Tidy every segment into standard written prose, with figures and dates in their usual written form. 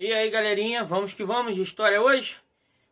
E aí, galerinha, vamos que vamos de história hoje?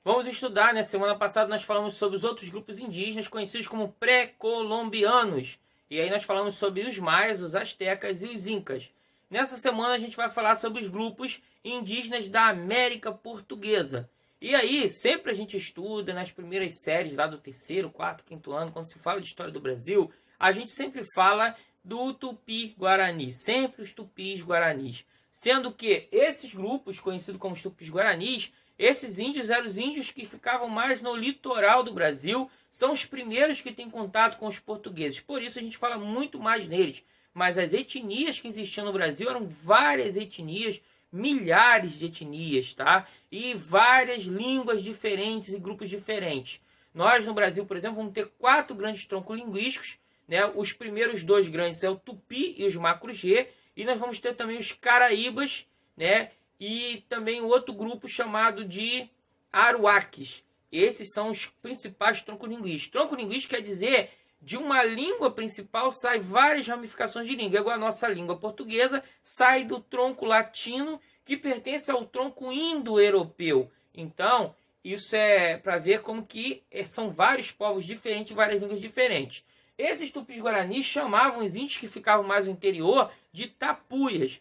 Vamos estudar, né? Semana passada nós falamos sobre os outros grupos indígenas conhecidos como pré-colombianos. E aí nós falamos sobre os maias, os astecas e os incas. Nessa semana a gente vai falar sobre os grupos indígenas da América Portuguesa. E aí, sempre a gente estuda nas primeiras séries lá do terceiro, quarto, quinto ano, quando se fala de história do Brasil, a gente sempre fala do Tupi-Guarani, sempre os Tupis-Guaranis. Sendo que esses grupos, conhecidos como os Tupis-Guaranis, esses índios eram os índios que ficavam mais no litoral do Brasil, são os primeiros que têm contato com os portugueses. Por isso a gente fala muito mais neles. Mas as etnias que existiam no Brasil eram várias etnias, milhares de etnias, tá? E várias línguas diferentes e grupos diferentes. Nós no Brasil, por exemplo, vamos ter 4 grandes troncos linguísticos, né? Os primeiros 2 grandes são o Tupi e os Macro-G, e nós vamos ter também os Caraíbas, né? E também outro grupo chamado de Aruaques. Esses são os principais troncos linguísticos. Tronco linguístico quer dizer de uma língua principal sai várias ramificações de língua. Igual a nossa língua portuguesa sai do tronco latino que pertence ao tronco indo-europeu. Então, isso é para ver como que são vários povos diferentes, várias línguas diferentes. Esses tupis-guaranis chamavam os índios que ficavam mais no interior de tapuias.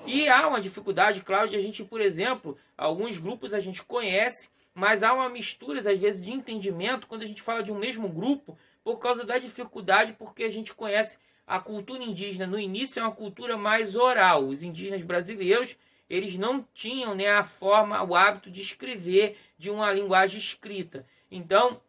E há uma dificuldade, claro, de a gente, por exemplo, alguns grupos a gente conhece, mas há uma mistura, às vezes, de entendimento quando a gente fala de um mesmo grupo, por causa da dificuldade, porque a gente conhece a cultura indígena no início, é uma cultura mais oral. Os indígenas brasileiros, eles não tinham, né, a forma, o hábito de escrever de uma linguagem escrita. Então,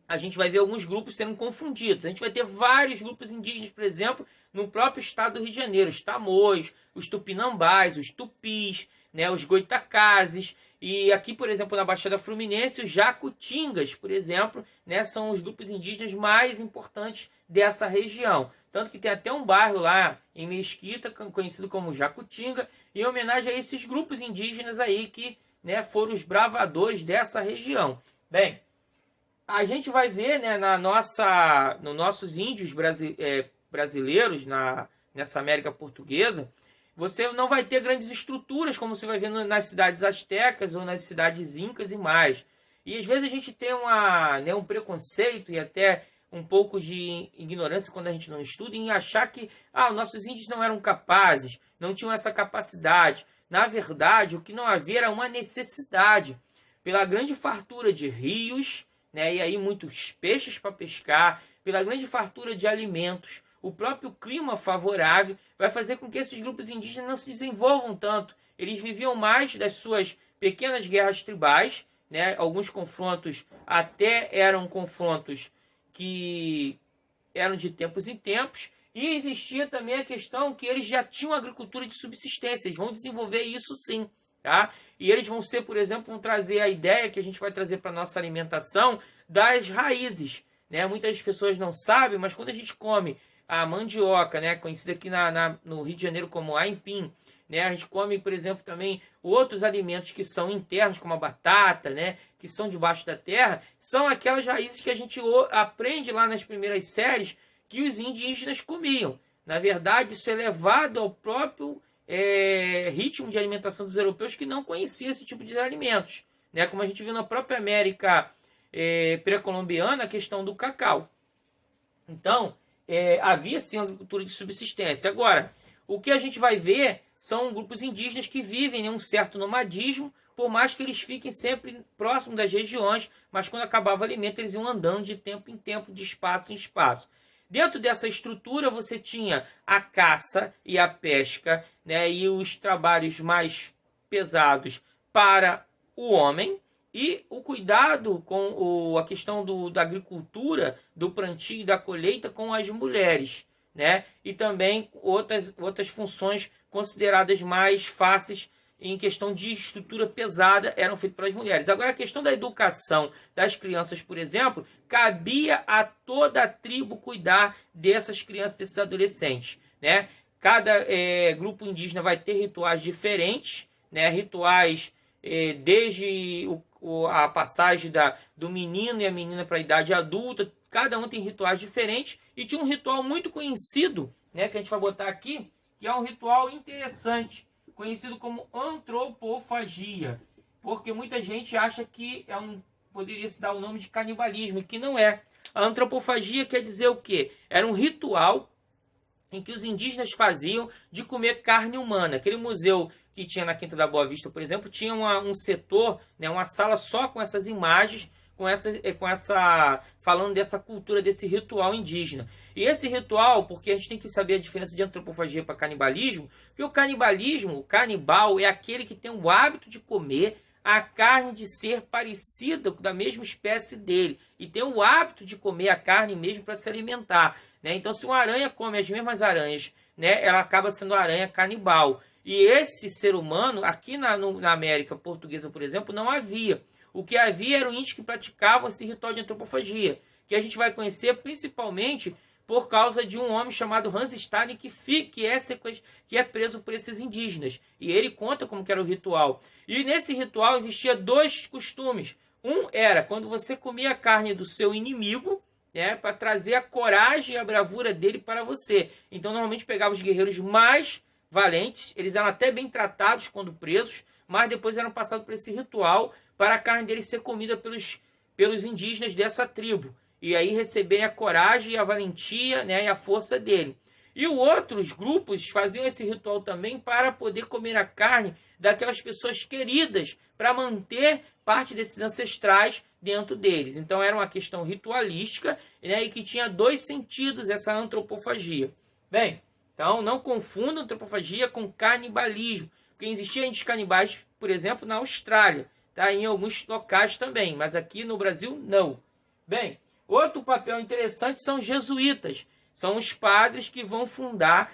a gente vai ver alguns grupos sendo confundidos. A gente vai ter vários grupos indígenas, por exemplo, no próprio estado do Rio de Janeiro. Os Tamoios, os Tupinambás, os Tupis, né, os Goitacazes. E aqui, por exemplo, na Baixada Fluminense, os Jacutingas, por exemplo, né, são os grupos indígenas mais importantes dessa região. Tanto que tem até um bairro lá em Mesquita, conhecido como Jacutinga, em homenagem a esses grupos indígenas aí que, né, foram os bravadores dessa região. Bem, a gente vai ver, né, nos nossos índios brasileiros, nessa América Portuguesa, você não vai ter grandes estruturas, como você vai ver nas cidades astecas ou nas cidades incas e mais. E às vezes a gente tem um preconceito e até um pouco de ignorância quando a gente não estuda em achar que os nossos índios não eram capazes, não tinham essa capacidade. Na verdade, o que não havia era uma necessidade. Pela grande fartura de rios, né, e aí muitos peixes para pescar, pela grande fartura de alimentos, o próprio clima favorável vai fazer com que esses grupos indígenas não se desenvolvam tanto. Eles viviam mais das suas pequenas guerras tribais, né? Alguns confrontos até eram confrontos que eram de tempos em tempos, e existia também a questão que eles já tinham agricultura de subsistência, eles vão desenvolver isso sim, tá? E eles vão ser, por exemplo, vão trazer a ideia que a gente vai trazer para a nossa alimentação das raízes, né? Muitas pessoas não sabem, mas quando a gente come a mandioca, né, conhecida aqui no Rio de Janeiro como aipim, né, a gente come, por exemplo, também outros alimentos que são internos, como a batata, né, que são debaixo da terra, são aquelas raízes que a gente aprende lá nas primeiras séries que os indígenas comiam. Na verdade, isso é levado ao próprio ritmo de alimentação dos europeus que não conheciam esse tipo de alimentos, né, como a gente viu na própria América pré-colombiana, a questão do cacau. Então, havia sim uma agricultura de subsistência. Agora, o que a gente vai ver são grupos indígenas que vivem em um certo nomadismo, por mais que eles fiquem sempre próximos das regiões, mas quando acabava o alimento eles iam andando de tempo em tempo, de espaço em espaço. Dentro dessa estrutura você tinha a caça e a pesca, né, e os trabalhos mais pesados para o homem, e o cuidado com a questão da agricultura, do plantio e da colheita com as mulheres, né? E também outras funções consideradas mais fáceis em questão de estrutura pesada eram feitas pelas mulheres. Agora, a questão da educação das crianças, por exemplo, cabia a toda a tribo cuidar dessas crianças, desses adolescentes, né? Cada grupo indígena vai ter rituais diferentes, né? Rituais desde a passagem do menino e a menina para a idade adulta, cada um tem rituais diferentes, e tinha um ritual muito conhecido, né, que a gente vai botar aqui, que é um ritual interessante, conhecido como antropofagia, porque muita gente acha que poderia se dar o nome de canibalismo, e que não é. A antropofagia quer dizer o quê? Era um ritual em que os indígenas faziam de comer carne humana. Aquele museu que tinha na Quinta da Boa Vista, por exemplo, tinha um setor, né, uma sala só com essas imagens, falando dessa cultura, desse ritual indígena. E esse ritual, porque a gente tem que saber a diferença de antropofagia para canibalismo, porque o canibalismo, o canibal, é aquele que tem o hábito de comer a carne de ser parecida da mesma espécie dele, e tem o hábito de comer a carne mesmo para se alimentar, né? Então, se uma aranha come as mesmas aranhas, né, ela acaba sendo aranha canibal. E esse ser humano, aqui na América Portuguesa, por exemplo, não havia. O que havia eram índios que praticavam esse ritual de antropofagia, que a gente vai conhecer principalmente por causa de um homem chamado Hans Stein, que é preso por esses indígenas. E ele conta como que era o ritual. E nesse ritual existia dois costumes. Um era quando você comia a carne do seu inimigo, né, para trazer a coragem e a bravura dele para você. Então, normalmente pegava os guerreiros mais valentes, eles eram até bem tratados quando presos, mas depois eram passados por esse ritual para a carne deles ser comida pelos indígenas dessa tribo. E aí receberem a coragem e a valentia, né, e a força dele. E outros grupos faziam esse ritual também para poder comer a carne daquelas pessoas queridas, para manter parte desses ancestrais dentro deles. Então era uma questão ritualística, né, e que tinha dois sentidos essa antropofagia. Bem, então não confunda antropofagia com canibalismo, porque existiam índios canibais, por exemplo, na Austrália, tá? Em alguns locais também, mas aqui no Brasil não. Bem, outro papel interessante são os jesuítas. São os padres que vão fundar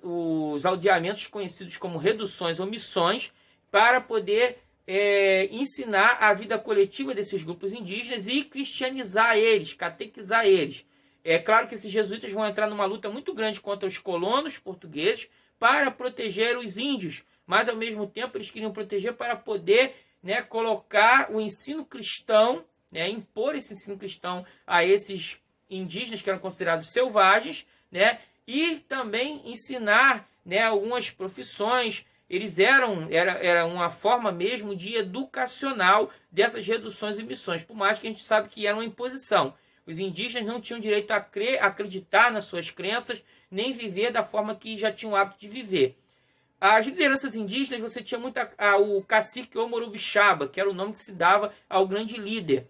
os aldeamentos conhecidos como reduções ou missões para poder ensinar a vida coletiva desses grupos indígenas e cristianizar eles, catequizar eles. É claro que esses jesuítas vão entrar numa luta muito grande contra os colonos portugueses para proteger os índios, mas ao mesmo tempo eles queriam proteger para poder, né, colocar o ensino cristão, né, impor esse ensino cristão a esses indígenas que eram considerados selvagens, né, e também ensinar, né, algumas profissões. Eles era uma forma mesmo de educacional dessas reduções e missões, por mais que a gente sabe que era uma imposição. Os indígenas não tinham direito a acreditar nas suas crenças, nem viver da forma que já tinham o hábito de viver. As lideranças indígenas, você tinha muito o cacique Omorubixaba, que era o nome que se dava ao grande líder.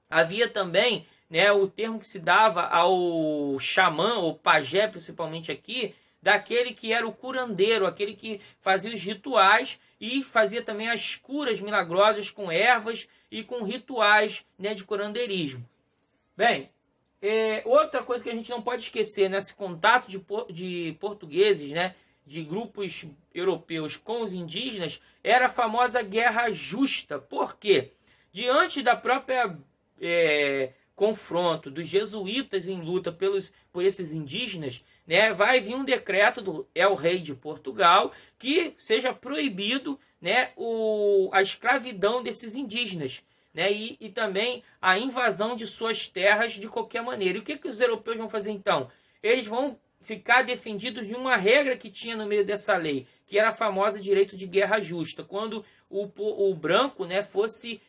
Havia também, né, o termo que se dava ao xamã, ou pajé, principalmente aqui, daquele que era o curandeiro, aquele que fazia os rituais e fazia também as curas milagrosas com ervas e com rituais, né, de curandeirismo. Bem, outra coisa que a gente não pode esquecer nesse contato de portugueses, né, de grupos europeus com os indígenas, era a famosa Guerra Justa. Por quê? Diante da própria confronto dos jesuítas em luta por esses indígenas, né, vai vir um decreto do El-Rei de Portugal que seja proibido, né, a escravidão desses indígenas, né, e também a invasão de suas terras de qualquer maneira. E o que os europeus vão fazer então? Eles vão ficar defendidos de uma regra que tinha no meio dessa lei, que era a famosa direito de guerra justa, quando o branco, né, fosse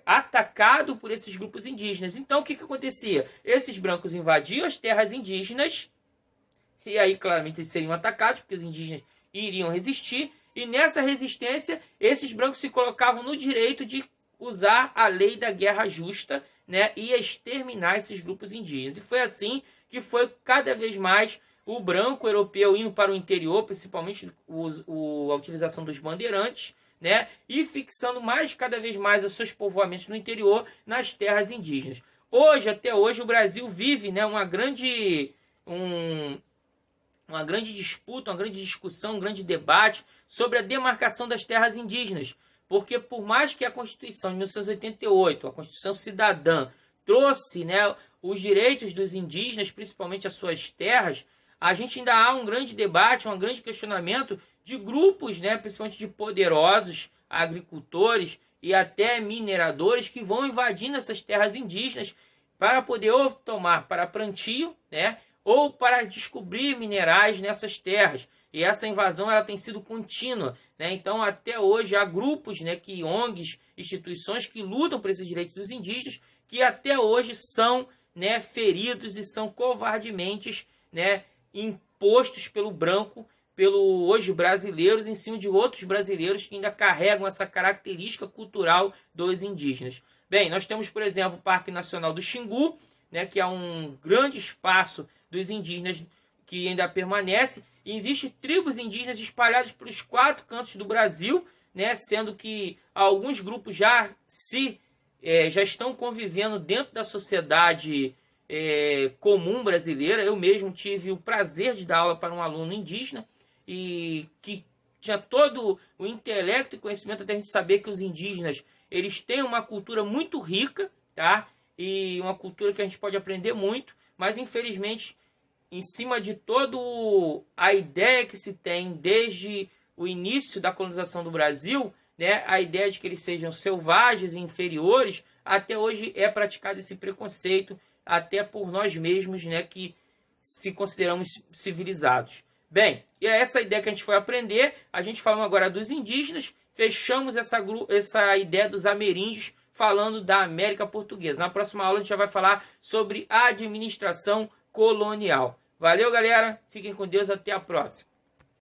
atacado por esses grupos indígenas. Então o que acontecia? Esses brancos invadiam as terras indígenas, e aí claramente eles seriam atacados, porque os indígenas iriam resistir, e nessa resistência esses brancos se colocavam no direito de usar a lei da guerra justa, né, e exterminar esses grupos indígenas. E foi assim que foi cada vez mais o branco europeu indo para o interior, principalmente a utilização dos bandeirantes, né, e fixando cada vez mais os seus povoamentos no interior, nas terras indígenas. Até hoje, o Brasil vive, né, uma grande disputa, uma grande discussão, um grande debate sobre a demarcação das terras indígenas. Porque por mais que a Constituição de 1988, a Constituição Cidadã, trouxe, né, os direitos dos indígenas, principalmente as suas terras, a gente ainda há um grande debate, um grande questionamento de grupos, né, principalmente de poderosos agricultores e até mineradores que vão invadindo essas terras indígenas para poder ou tomar para plantio, né, ou para descobrir minerais nessas terras. E essa invasão ela tem sido contínua, né? Então, até hoje, há grupos, né, ONGs, instituições que lutam por esses direitos dos indígenas, que até hoje são, né, feridos e são covardemente, né, impostos pelo branco, pelo hoje brasileiros, em cima de outros brasileiros que ainda carregam essa característica cultural dos indígenas. Bem, nós temos, por exemplo, o Parque Nacional do Xingu, né, que é um grande espaço dos indígenas que ainda permanece, e existem tribos indígenas espalhadas pelos 4 cantos do Brasil, né, sendo que alguns grupos já estão convivendo dentro da sociedade comum brasileira. Eu mesmo tive o prazer de dar aula para um aluno indígena e que tinha todo o intelecto e conhecimento até a gente saber que os indígenas eles têm uma cultura muito rica, tá? E uma cultura que a gente pode aprender muito, mas infelizmente em cima de toda a ideia que se tem desde o início da colonização do Brasil, né, a ideia de que eles sejam selvagens e inferiores, até hoje é praticado esse preconceito, até por nós mesmos, né, que se consideramos civilizados. Bem, e é essa ideia que a gente foi aprender. A gente falando agora dos indígenas, fechamos essa ideia dos ameríndios, falando da América Portuguesa. Na próxima aula a gente já vai falar sobre a administração colonial. Valeu, galera. Fiquem com Deus. Até a próxima.